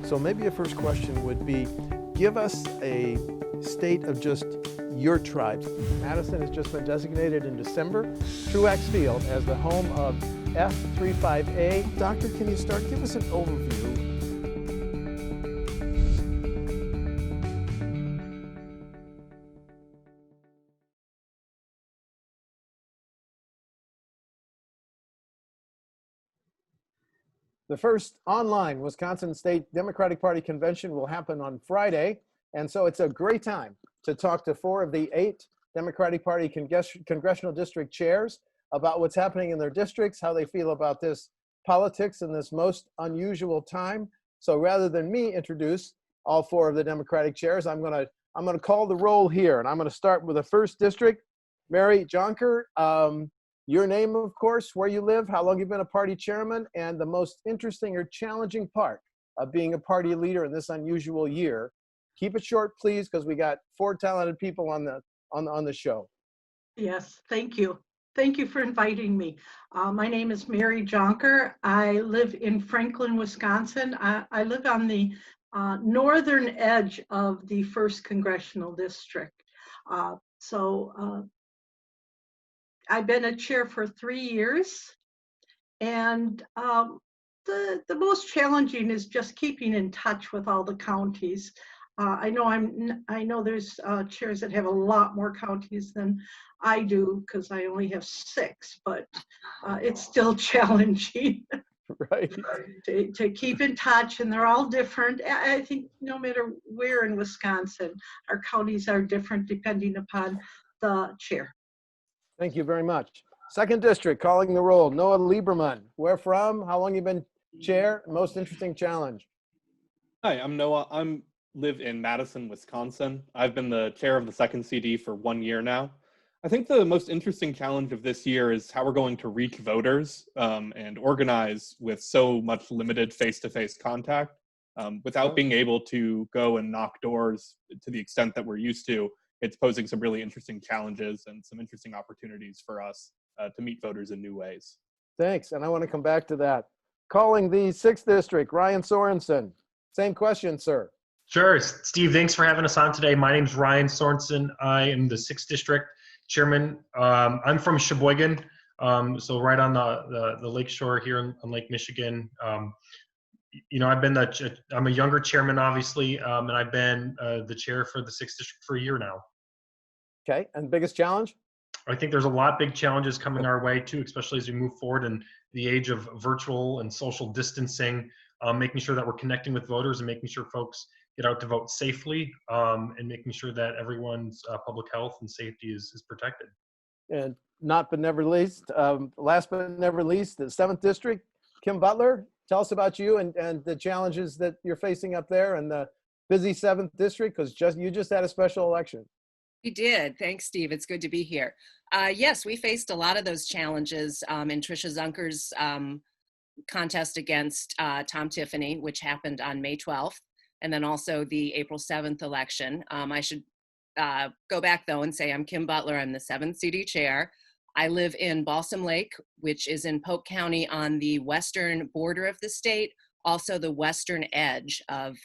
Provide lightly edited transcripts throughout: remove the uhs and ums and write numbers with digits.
So maybe a first question would be, give us a state of just your tribes. Madison has just been designated in December, Truax Field, as the home of F35A. Doctor, can you start? Give us an overview. The first online Wisconsin State Democratic Party convention will happen on Friday. And so it's a great time to talk to 4 of the 8 Democratic Party congressional district chairs about what's happening in their districts, how they feel about this politics in this most unusual time. So rather than me introduce all 4 of the Democratic chairs, I'm gonna call the roll here, and I'm gonna start with the first district. Mary Jonker, your name, of course, where you live, how long you've been a party chairman, and the most interesting or challenging part of being a party leader in this unusual year. Keep it short, please, because we got 4 talented people on the show. Yes, thank you. Thank you for inviting me. My name is Mary Jonker. I live in Franklin, Wisconsin. I live on the northern edge of the 1st Congressional District. I've been a chair for 3 years, and the most challenging is just keeping in touch with all the counties. I know there's chairs that have a lot more counties than I do because I only have 6, but it's still challenging. Right. to keep in touch, and they're all different. I think no matter where in Wisconsin, our counties are different depending upon the chair. Thank you very much. Second district, calling the roll, Noah Lieberman. Where from? How long you been chair? Most interesting challenge. Hi, I'm Noah. I live in Madison, Wisconsin. I've been the chair of the 2nd CD for 1 year now. I think the most interesting challenge of this year is how we're going to reach voters and organize with so much limited face-to-face contact without being able to go and knock doors to the extent that we're used to. It's posing some really interesting challenges and some interesting opportunities for us to meet voters in new ways. Thanks, and I want to come back to that. Calling the 6th district, Ryan Sorensen. Same question, sir. Sure, Steve, thanks for having us on today. My name's Ryan Sorensen. I am the 6th district chairman. I'm from Sheboygan, so right on the lake shore here on Lake Michigan. I'm a younger chairman, obviously, and I've been the chair for the 6th district for a year now. Okay, and biggest challenge? I think there's a lot of big challenges coming our way too, especially as we move forward in the age of virtual and social distancing, making sure that we're connecting with voters and making sure folks get out to vote safely, and making sure that everyone's public health and safety is protected. And not but never least, last but never least, the 7th district, Kim Butler. Tell us about you and the challenges that you're facing up there in the busy 7th district, because you just had a special election. We did. Thanks, Steve. It's good to be here. Yes, we faced a lot of those challenges in Tricia Zunker's contest against Tom Tiffany, which happened on May 12th, and then also the April 7th election. I should go back, though, and say I'm Kim Butler. I'm the 7th CD chair. I live in Balsam Lake, which is in Polk County on the western border of the state, also the western edge of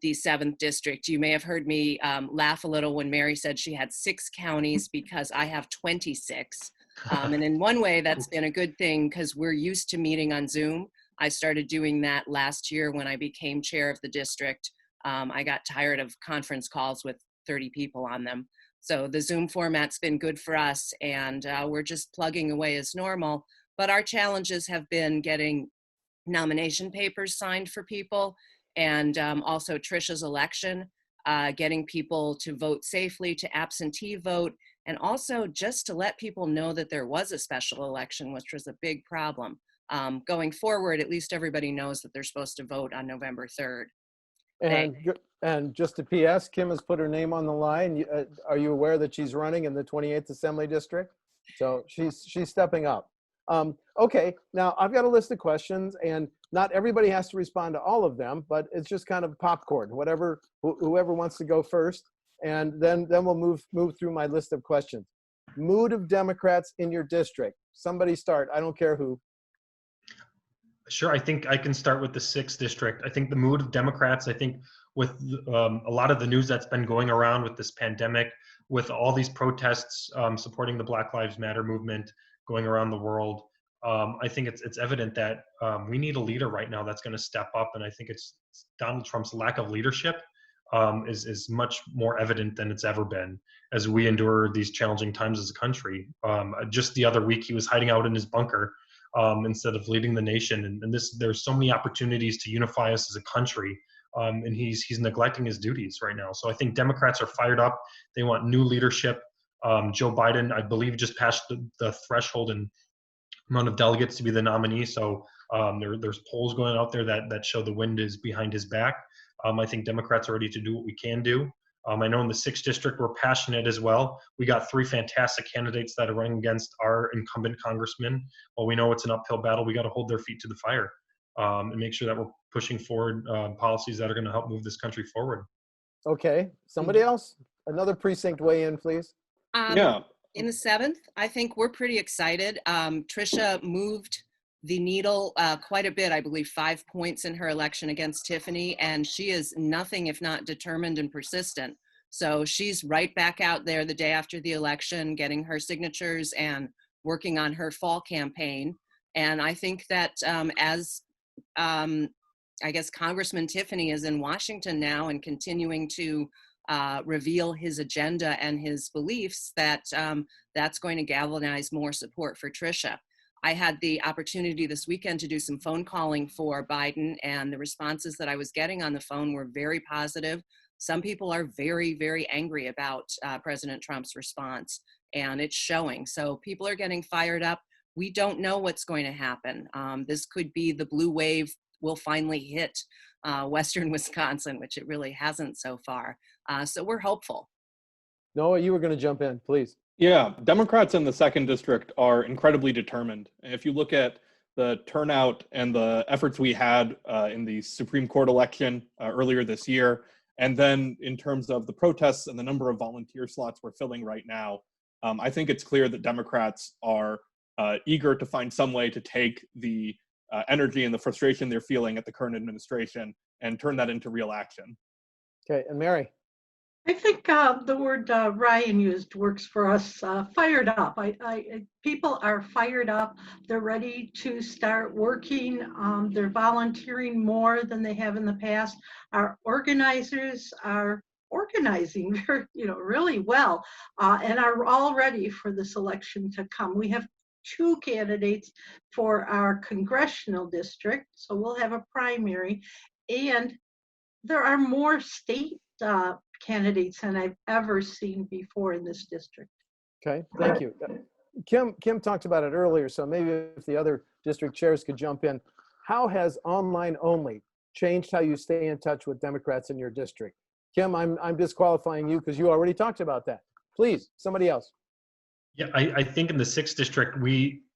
the 7th district. You may have heard me laugh a little when Mary said she had 6 counties because I have 26. And in one way, that's been a good thing because we're used to meeting on Zoom. I started doing that last year when I became chair of the district. I got tired of conference calls with 30 people on them. So the Zoom format's been good for us, and we're just plugging away as normal. But our challenges have been getting nomination papers signed for people, and also Tricia's election, getting people to vote safely, to absentee vote, and also just to let people know that there was a special election, which was a big problem. Going forward, at least everybody knows that they're supposed to vote on November 3rd. And just a PS, Kim has put her name on the line. Are you aware that she's running in the 28th Assembly District? So she's stepping up. Okay, now I've got a list of questions, and not everybody has to respond to all of them, but it's just kind of popcorn, whoever wants to go first, and then we'll move through my list of questions. Mood of Democrats in your district. Somebody start, I don't care who. Sure. I think I can start with the 6th district. I think the mood of Democrats, I think with a lot of the news that's been going around with this pandemic, with all these protests supporting the Black Lives Matter movement going around the world, I think it's evident that we need a leader right now that's going to step up. And I think it's Donald Trump's lack of leadership is much more evident than it's ever been as we endure these challenging times as a country. Just the other week, he was hiding out in his bunker instead of leading the nation. And there's so many opportunities to unify us as a country, and he's neglecting his duties right now. So I think Democrats are fired up. They want new leadership. Joe Biden, I believe, just passed the threshold in amount of delegates to be the nominee. So there's polls going out there that show the wind is behind his back. I think Democrats are ready to do what we can do. I know in the 6th district, we're passionate as well. We got 3 fantastic candidates that are running against our incumbent congressman. While we know it's an uphill battle, we got to hold their feet to the fire and make sure that we're pushing forward policies that are going to help move this country forward. Okay, somebody else? Another precinct weigh in, please. Yeah. In the 7th, I think we're pretty excited. Tricia moved the needle quite a bit, I believe 5 points in her election against Tiffany, and she is nothing if not determined and persistent. So she's right back out there the day after the election, getting her signatures and working on her fall campaign. And I think that as I guess Congressman Tiffany is in Washington now and continuing to reveal his agenda and his beliefs, that that's going to galvanize more support for Tricia. I had the opportunity this weekend to do some phone calling for Biden, and the responses that I was getting on the phone were very positive. Some people are very, very angry about President Trump's response, and it's showing. So people are getting fired up. We don't know what's going to happen. This could be the blue wave will finally hit Western Wisconsin, which it really hasn't so far. So we're hopeful. Noah, you were going to jump in, please. Yeah, Democrats in the 2nd district are incredibly determined. If you look at the turnout and the efforts we had in the Supreme Court election earlier this year, and then in terms of the protests and the number of volunteer slots we're filling right now, I think it's clear that Democrats are eager to find some way to take the energy and the frustration they're feeling at the current administration and turn that into real action. Okay, and Mary? I think the word Ryan used works for us. Fired up. People are fired up. They're ready to start working. They're volunteering more than they have in the past. Our organizers are organizing, really well, and are all ready for this election to come. We have 2 candidates for our congressional district, so we'll have a primary, and there are more state candidates than I've ever seen before in this district. Okay, thank you. Kim talked about it earlier, so maybe if the other district chairs could jump in. How has online only changed how you stay in touch with Democrats in your district? Kim, I'm disqualifying you because you already talked about that. Please, somebody else. Yeah, I think in the 6th district,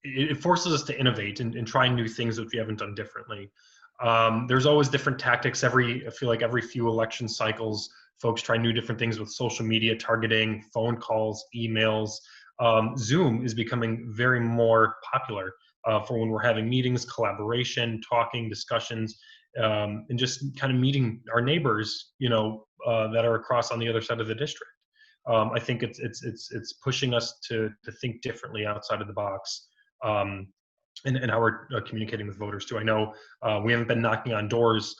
it forces us to innovate and try new things that we haven't done differently. There's always different tactics. I feel like every few election cycles, folks try new different things with social media targeting, phone calls, emails. Zoom is becoming very more popular for when we're having meetings, collaboration, talking, discussions, and just kind of meeting our neighbors, that are across on the other side of the district. I think it's pushing us to think differently outside of the box. And how we're communicating with voters too. I know we haven't been knocking on doors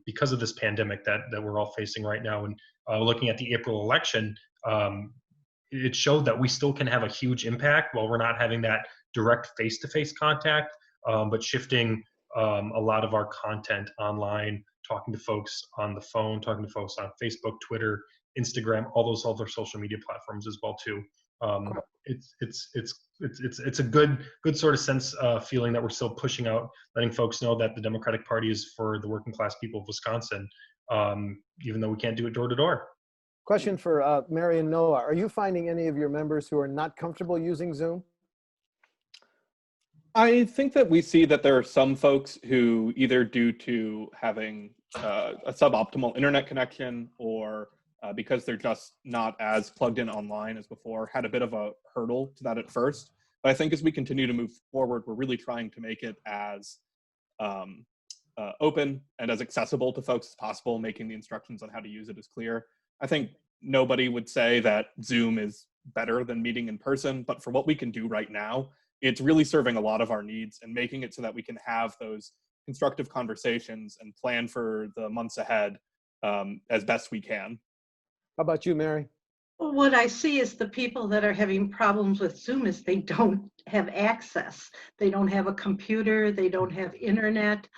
because of this pandemic that we're all facing right now. And looking at the April election, it showed that we still can have a huge impact while we're not having that direct face-to-face contact, but shifting a lot of our content online, talking to folks on the phone, talking to folks on Facebook, Twitter, Instagram, all those other social media platforms as well too. It's a good sort of sense feeling that we're still pushing out, letting folks know that the Democratic Party is for the working class people of Wisconsin, even though we can't do it door to door. Question for Mary and Noah. Are you finding any of your members who are not comfortable using Zoom? I think that we see that there are some folks who, either due to having a suboptimal internet connection or because they're just not as plugged in online as before, had a bit of a hurdle to that at first. But I think as we continue to move forward, we're really trying to make it as open and as accessible to folks as possible, making the instructions on how to use it as clear. I think nobody would say that Zoom is better than meeting in person, but for what we can do right now, it's really serving a lot of our needs and making it so that we can have those constructive conversations and plan for the months ahead as best we can. How about you, Mary? What I see is the people that are having problems with Zoom is they don't have access. They don't have a computer, they don't have internet.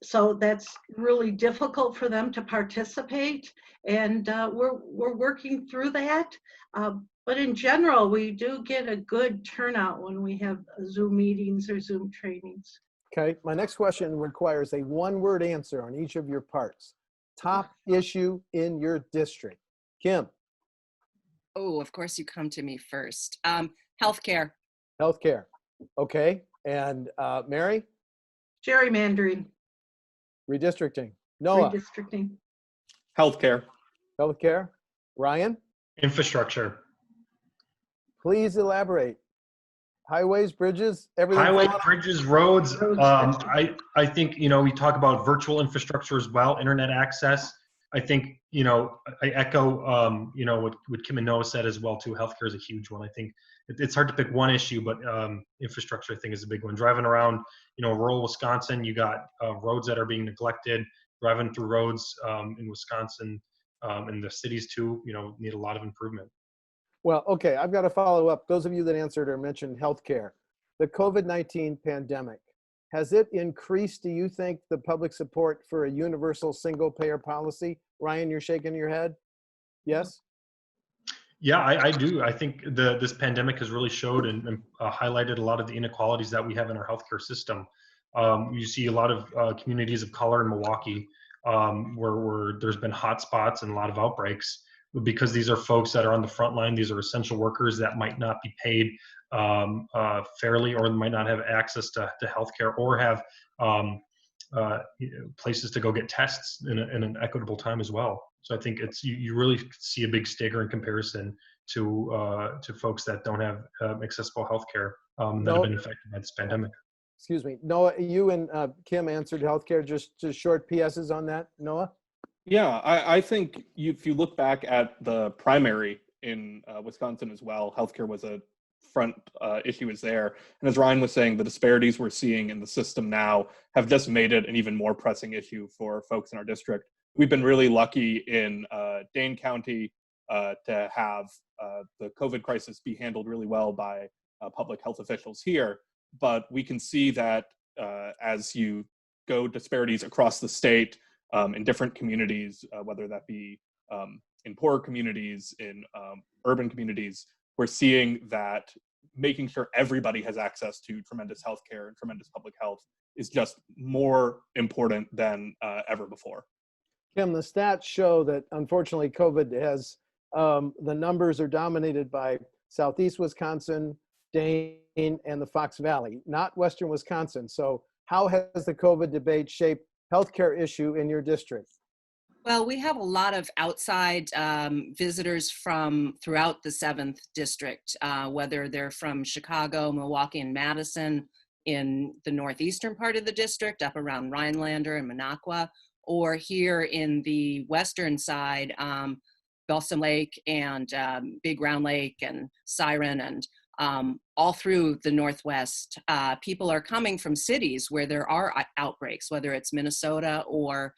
So that's really difficult for them to participate. And we're working through that. But in general, we do get a good turnout when we have Zoom meetings or Zoom trainings. Okay, my next question requires a one-word answer on each of your parts. Top issue in your district. Kim. Oh, of course you come to me first. Healthcare. Healthcare. Okay, and Mary? Gerrymandering. Redistricting. Noah? Redistricting. Healthcare. Healthcare. Ryan? Infrastructure. Please elaborate. Highways, bridges, everything. Highway, bridges, roads. I think, we talk about virtual infrastructure as well, internet access. I think, I echo, what Kim and Noah said as well too. Healthcare is a huge one. I think it's hard to pick one issue, but infrastructure I think is a big one. Driving around, rural Wisconsin, you got roads that are being neglected. Driving through roads in Wisconsin and the cities too, need a lot of improvement. Well, okay, I've got to follow up. Those of you that answered or mentioned healthcare, the COVID-19 pandemic, has it increased, do you think, the public support for a universal single-payer policy? Ryan, you're shaking your head? Yes? Yeah, I do. I think this pandemic has really showed and highlighted a lot of the inequalities that we have in our healthcare system. You see a lot of communities of color in Milwaukee where there's been hot spots and a lot of outbreaks, because these are folks that are on the front line. These are essential workers that might not be paid fairly, or might not have access to healthcare, or have places to go get tests in an equitable time as well. So I think you really see a big stagger in comparison to folks that don't have accessible healthcare that have been affected by this pandemic. Excuse me, Noah, you and Kim answered healthcare. Just short PSs on that, Noah? Yeah, I think if you look back at the primary in Wisconsin as well, healthcare was a front issue is there. And as Ryan was saying, the disparities we're seeing in the system now have just made it an even more pressing issue for folks in our district. We've been really lucky in Dane County to have the COVID crisis be handled really well by public health officials here. But we can see that as you go disparities across the state, in different communities, whether that be in poorer communities, in urban communities, we're seeing that making sure everybody has access to tremendous healthcare and tremendous public health is just more important than ever before. Kim, the stats show that unfortunately COVID has, the numbers are dominated by Southeast Wisconsin, Dane, and the Fox Valley, not Western Wisconsin. So how has the COVID debate shaped healthcare issue in your district? Well, we have a lot of outside visitors from throughout the 7th district, whether they're from Chicago, Milwaukee, and Madison in the northeastern part of the district, up around Rhinelander and Minocqua, or here in the western side, Balsam Lake and Big Round Lake and Siren and all through the Northwest. People are coming from cities where there are outbreaks, whether it's Minnesota or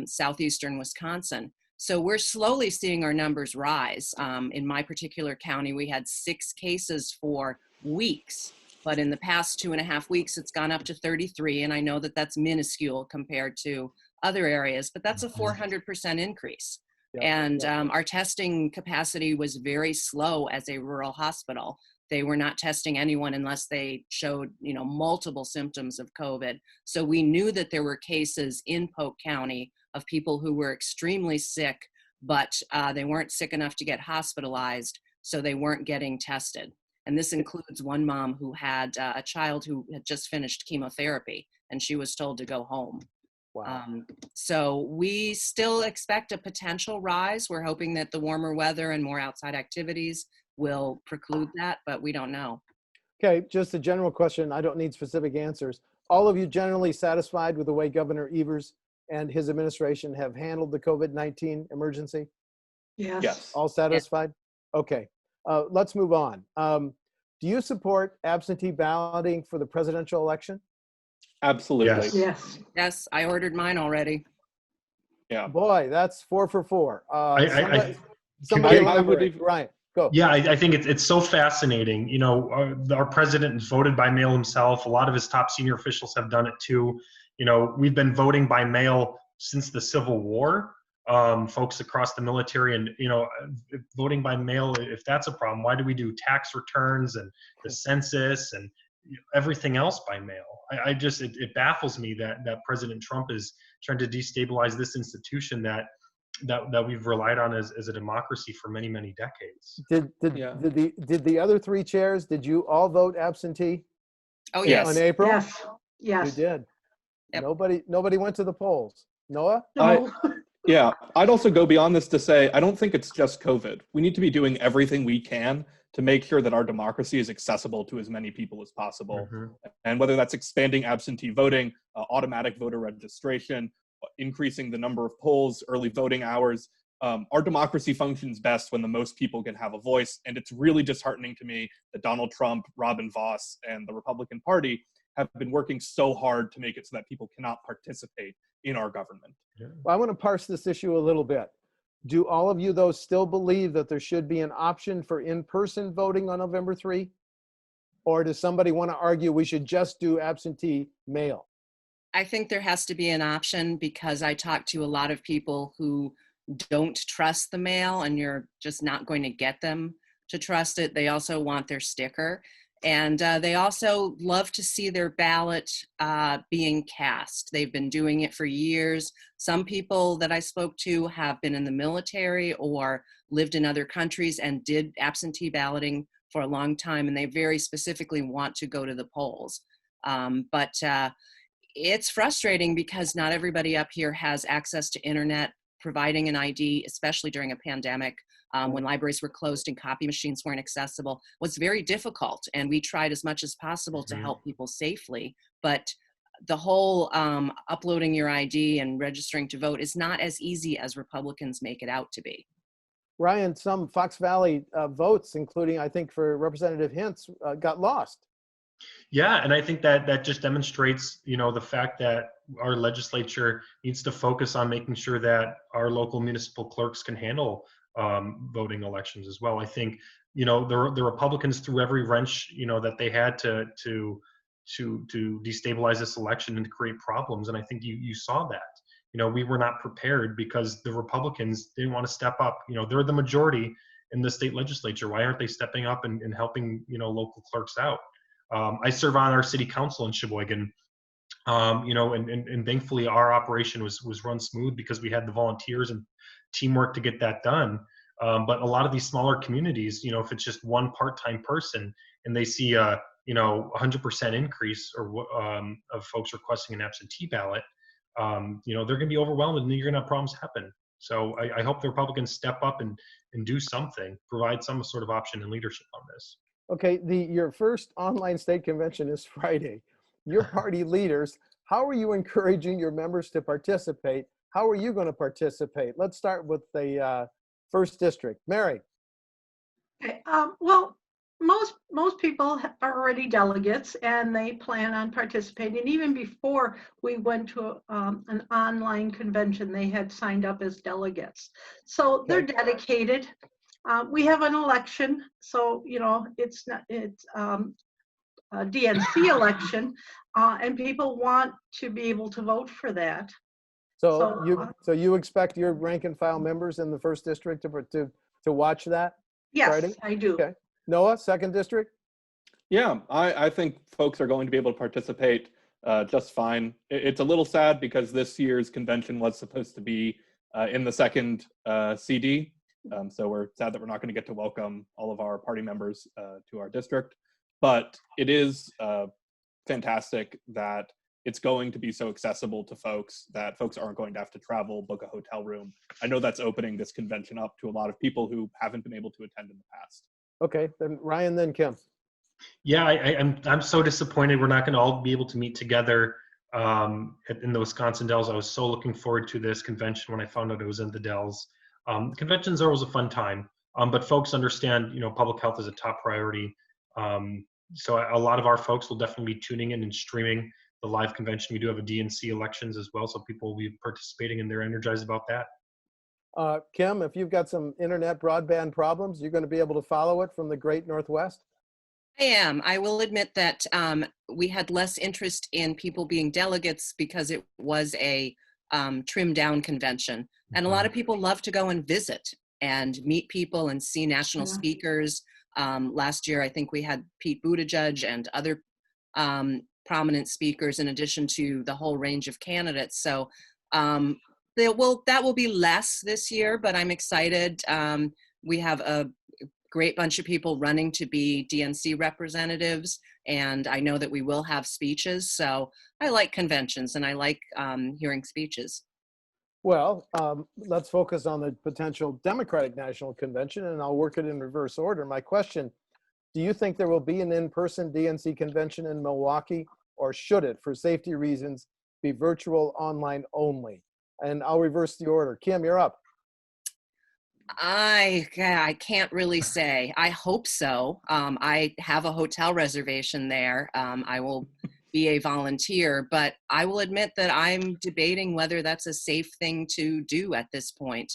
southeastern Wisconsin. So we're slowly seeing our numbers rise. In my particular county, we had 6 cases for weeks, but in the past 2.5 weeks, it's gone up to 33. And I know that that's minuscule compared to other areas, but that's a 400% increase. Yeah, and our testing capacity was very slow as a rural hospital. They were not testing anyone unless they showed, multiple symptoms of COVID. So we knew that there were cases in Polk County of people who were extremely sick, but they weren't sick enough to get hospitalized, so they weren't getting tested. And this includes one mom who had a child who had just finished chemotherapy, and she was told to go home. Wow. So we still expect a potential rise. We're hoping that the warmer weather and more outside activities will preclude that, but we don't know. Okay, just a general question. I don't need specific answers. all of you generally satisfied with the way Governor Evers and his administration have handled the COVID-19 emergency? Yes. Yes. All satisfied? Okay, let's move on. Do you support absentee balloting for the presidential election? Absolutely. Yes. Yes. Yes, I ordered mine already. Yeah. Boy, that's 4 for 4. I Somebody I would elaborate. even- Ryan, go. Yeah, I think it's so fascinating. You know, our president voted by mail himself. A lot of his top senior officials have done it too. You know, we've been voting by mail since the Civil War. Folks across the military, and you know, voting by mail. If that's a problem, why do we do tax returns and the census and everything else by mail? I just it baffles me that President Trump is trying to destabilize this institution that we've relied on as a democracy for many decades. Yeah. Did the other 3 chairs, did you all vote absentee Oh, Yes. on yes. April? Yes. You Yes. did. Yep. Nobody went to the polls. Noah? No. Yeah, I'd also go beyond this to say, I don't think it's just COVID. We need to be doing everything we can to make sure that our democracy is accessible to as many people as possible. Mhm. And whether that's expanding absentee voting, automatic voter registration, increasing the number of polls, early voting hours, our democracy functions best when the most people can have a voice. And it's really disheartening to me that Donald Trump, Robin Vos, and the Republican Party have been working so hard to make it so that people cannot participate in our government. Well, I want to parse this issue a little bit. Do all of you, though, still believe that there should be an option for in-person voting on November 3? Or does somebody want to argue we should just do absentee mail? I think there has to be an option because I talk to a lot of people who don't trust the mail, and you're just not going to get them to trust it. They also want their sticker. And they also love to see their ballot being cast. They've been doing it for years. Some people that I spoke to have been in the military or lived in other countries and did absentee balloting for a long time, and they very specifically want to go to the polls. But it's frustrating because not everybody up here has access to internet. Providing an ID, especially during a pandemic, when libraries were closed and copy machines weren't accessible, was very difficult. And we tried as much as possible to help people safely. But the whole uploading your ID and registering to vote is not as easy as Republicans make it out to be. Ryan, some Fox Valley votes, including, I think, for Representative Hintz, got lost. Yeah, and I think that just demonstrates, you know, the fact that our legislature needs to focus on making sure that our local municipal clerks can handle voting elections as well. I think, you know, the Republicans threw every wrench, you know, that they had to destabilize this election and to create problems, and I think you saw that. You know, we were not prepared because the Republicans didn't want to step up. You know, they're the majority in the state legislature. Why aren't they stepping up and helping, you know, local clerks out? I serve on our city council in Sheboygan, you know, and thankfully our operation was run smooth because we had the volunteers and teamwork to get that done. But a lot of these smaller communities, you know, if it's just one part-time person and they see a, you know, 100% increase or of folks requesting an absentee ballot, you know, they're going to be overwhelmed and you're going to have problems happen. So I hope the Republicans step up and do something, provide some sort of option and leadership on this. Okay, your first online state convention is Friday. Your party leaders, how are you encouraging your members to participate? How are you going to participate? Let's start with the first district. Mary. Okay, well, most people are already delegates and they plan on participating. Even before we went to an online convention, they had signed up as delegates. So they're dedicated. We have an election, so you know it's a DNC election, and people want to be able to vote for that. So you expect your rank and file members in the first district to watch that? Yes, Friday? I do. Okay. Noah, second district? Yeah, I think folks are going to be able to participate just fine. It's a little sad because this year's convention was supposed to be in the second CD. So we're sad that we're not going to get to welcome all of our party members to our district. But it is fantastic that it's going to be so accessible to folks that folks aren't going to have to travel, book a hotel room. I know that's opening this convention up to a lot of people who haven't been able to attend in the past. Okay, then Ryan, then Kim. Yeah, I'm so disappointed we're not going to all be able to meet together in the Wisconsin Dells. I was so looking forward to this convention when I found out it was in the Dells. Conventions are always a fun time, but folks understand, public health is a top priority. So a lot of our folks will definitely be tuning in and streaming the live convention. We do have a DNC elections as well, so people will be participating and they're energized about that. Kim, if you've got some internet broadband problems, you're going to be able to follow it from the great Northwest? I am. I will admit that we had less interest in people being delegates because it was a trimmed down convention. And a lot of people love to go and visit and meet people and see national speakers. Last year, I think we had Pete Buttigieg and other prominent speakers in addition to the whole range of candidates. So that will be less this year, but I'm excited. We have a great bunch of people running to be DNC representatives, and I know that we will have speeches. So I like conventions and I like hearing speeches. Well, let's focus on the potential Democratic National Convention, and I'll work it in reverse order. My question, do you think there will be an in-person DNC convention in Milwaukee, or should it, for safety reasons, be virtual, online only? And I'll reverse the order. Kim, you're up. I can't really say. I hope so. I have a hotel reservation there. I will be a volunteer, but I will admit that I'm debating whether that's a safe thing to do at this point,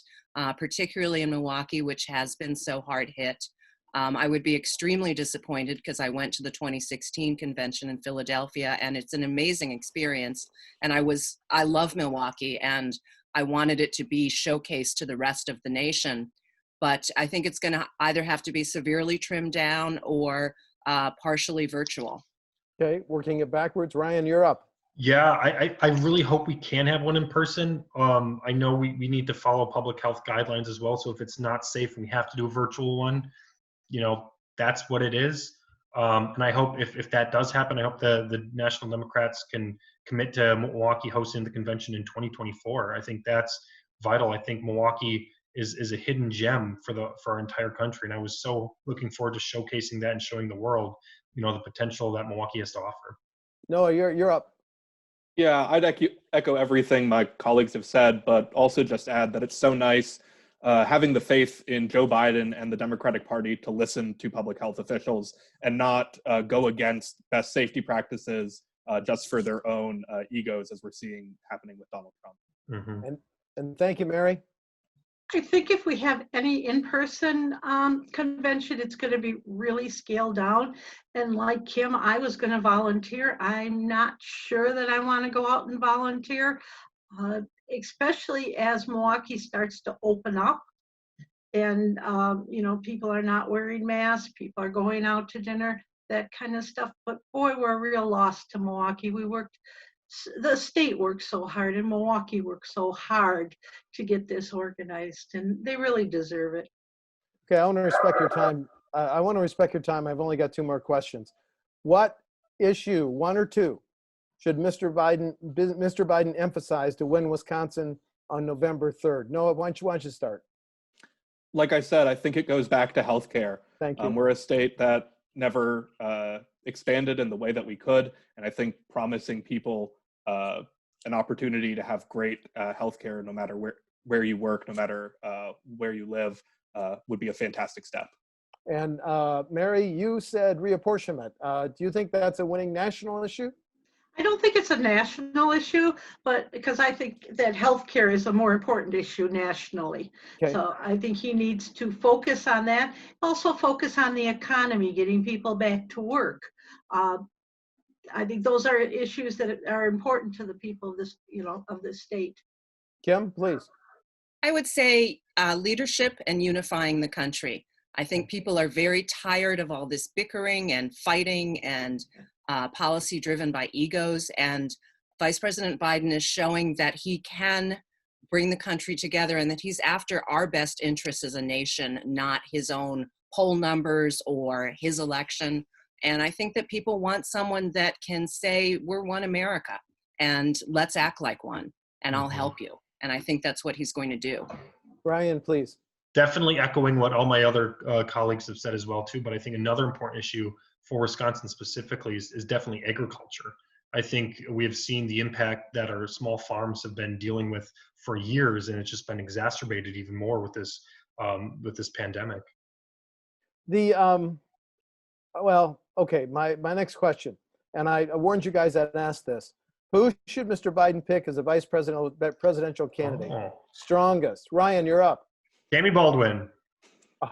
particularly in Milwaukee, which has been so hard hit. I would be extremely disappointed because I went to the 2016 convention in Philadelphia, and it's an amazing experience. And I love Milwaukee, and I wanted it to be showcased to the rest of the nation. But I think it's going to either have to be severely trimmed down or partially virtual. Okay, working it backwards. Ryan, you're up. Yeah, I really hope we can have one in person. I know we need to follow public health guidelines as well. So if it's not safe and we have to do a virtual one, that's what it is. And I hope if that does happen, I hope the National Democrats can commit to Milwaukee hosting the convention in 2024. I think that's vital. I think Milwaukee is a hidden gem for our entire country. And I was so looking forward to showcasing that and showing the world, the potential that Milwaukee has to offer. Noah, you're up. Yeah, I'd echo everything my colleagues have said, but also just add that it's so nice having the faith in Joe Biden and the Democratic Party to listen to public health officials and not go against best safety practices just for their own egos, as we're seeing happening with Donald Trump. Mm-hmm. And thank you, Mary. I think if we have any in-person convention, it's going to be really scaled down. And like Kim, I was going to volunteer. I'm not sure that I want to go out and volunteer, especially as Milwaukee starts to open up. And, people are not wearing masks. People are going out to dinner, that kind of stuff. But boy, we're a real loss to Milwaukee. The state worked so hard and Milwaukee worked so hard to get this organized, and they really deserve it. Okay, I want to respect your time. I want to respect your time. I've only got 2 more questions. What issue, 1 or 2, should Mr. Biden emphasize to win Wisconsin on November 3rd? Noah, why don't you start? Like I said, I think it goes back to healthcare. Thank you. We're a state that never expanded in the way that we could, and I think promising people an opportunity to have great healthcare, no matter where you work, no matter where you live, would be a fantastic step. And Mary, you said reapportionment. Do you think that's a winning national issue? I don't think it's a national issue, but because I think that healthcare is a more important issue nationally. Okay. So I think he needs to focus on that. Also focus on the economy, getting people back to work. I think those are issues that are important to the people of this, of this state. Kim, please. I would say leadership and unifying the country. I think people are very tired of all this bickering and fighting and policy driven by egos. And Vice President Biden is showing that he can bring the country together and that he's after our best interests as a nation, not his own poll numbers or his election. And I think that people want someone that can say, we're one America and let's act like one and I'll help you. And I think that's what he's going to do. Ryan, please. Definitely echoing what all my other colleagues have said as well too, but I think another important issue for Wisconsin specifically is definitely agriculture. I think we have seen the impact that our small farms have been dealing with for years, and it's just been exacerbated even more with this pandemic. Well, okay, my next question, and I warned you guys I'd ask this. Who should Mr. Biden pick as a presidential candidate? Oh. Strongest. Ryan, you're up. Tammy Baldwin.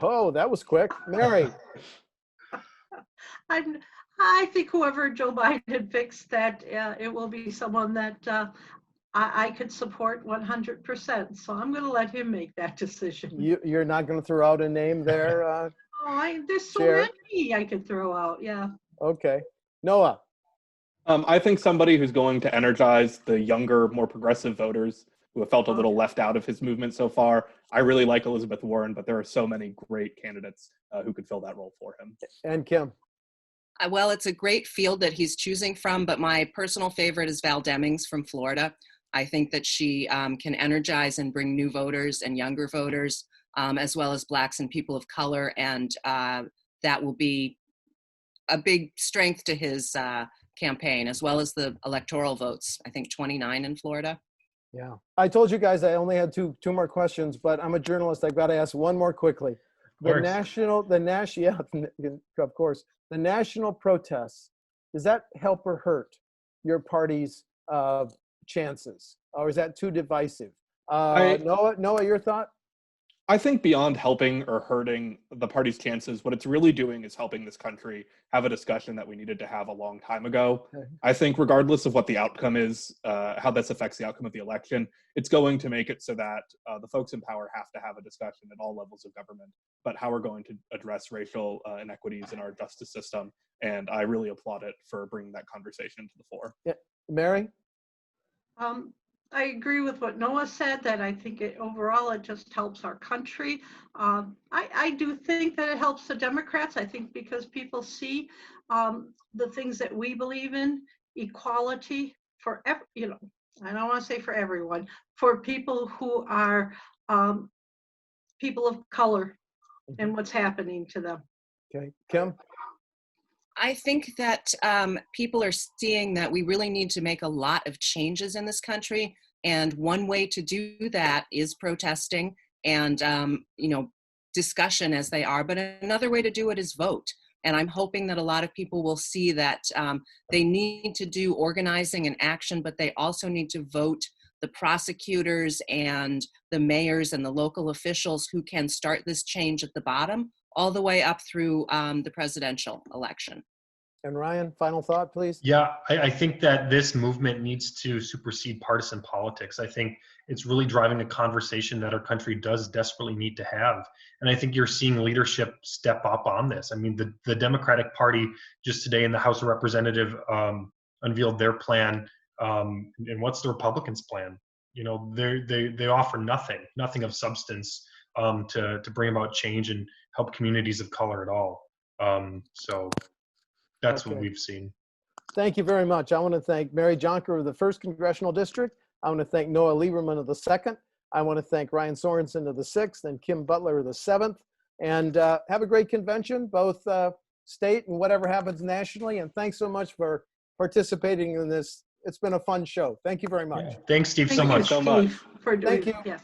Oh, that was quick. Mary. I think whoever Joe Biden picks, that it will be someone that I could support 100%. So I'm going to let him make that decision. You're not going to throw out a name there? There's so Chair? many I could throw out. Yeah. Okay. Noah. I think somebody who's going to energize the younger, more progressive voters who have felt a little left out of his movement so far. I really like Elizabeth Warren, but there are so many great candidates who could fill that role for him. And Kim. Well, it's a great field that he's choosing from, but my personal favorite is Val Demings from Florida. I think that she can energize and bring new voters and younger voters, as well as Blacks and people of color, and that will be a big strength to his campaign, as well as the electoral votes. I think 29 in Florida. Yeah. I told you guys I only had two more questions, but I'm a journalist. I've got to ask one more quickly. The national protests, does that help or hurt your party's chances? Or is that too divisive? Noah, your thought? I think beyond helping or hurting the party's chances, what it's really doing is helping this country have a discussion that we needed to have a long time ago. Okay. I think regardless of what the outcome is, how this affects the outcome of the election, it's going to make it so that the folks in power have to have a discussion at all levels of government about how we're going to address racial inequities in our justice system. And I really applaud it for bringing that conversation to the fore. Yeah. Mary? I agree with what Noah said, that I think overall it just helps our country. I do think that it helps the Democrats. I think because people see the things that we believe in, equality for I don't want to say for everyone, for people who are people of color and what's happening to them. Okay. Kim? I think that people are seeing that we really need to make a lot of changes in this country. And one way to do that is protesting and, discussion as they are. But another way to do it is vote. And I'm hoping that a lot of people will see that they need to do organizing and action, but they also need to vote the prosecutors and the mayors and the local officials who can start this change at the bottom, all the way up through the presidential election. And Ryan, final thought, please. Yeah, I think that this movement needs to supersede partisan politics. I think it's really driving a conversation that our country does desperately need to have. And I think you're seeing leadership step up on this. I mean, the Democratic Party just today in the House of Representatives unveiled their plan. And what's the Republicans' plan? They offer nothing of substance to bring about change and help communities of color at all. So that's what we've seen. Thank you very much. I want to thank Mary Jonker of the 1st Congressional District. I want to thank Noah Lieberman of the 2nd. I want to thank Ryan Sorensen of the 6th and Kim Butler of the 7th. And have a great convention, both state and whatever happens nationally. And thanks so much for participating in this. It's been a fun show. Thank you very much. Yeah. Thanks, Steve, Thank you, so much. Steve, for doing, Thank you. Yes.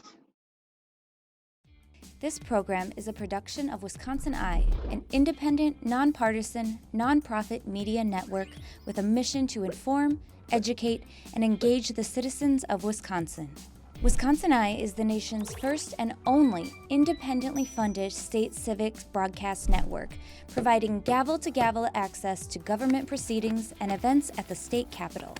This program is a production of WisconsinEye, an independent, nonpartisan, nonprofit media network with a mission to inform, educate, and engage the citizens of Wisconsin. WisconsinEye is the nation's first and only independently funded state civics broadcast network, providing gavel-to-gavel access to government proceedings and events at the state capitol.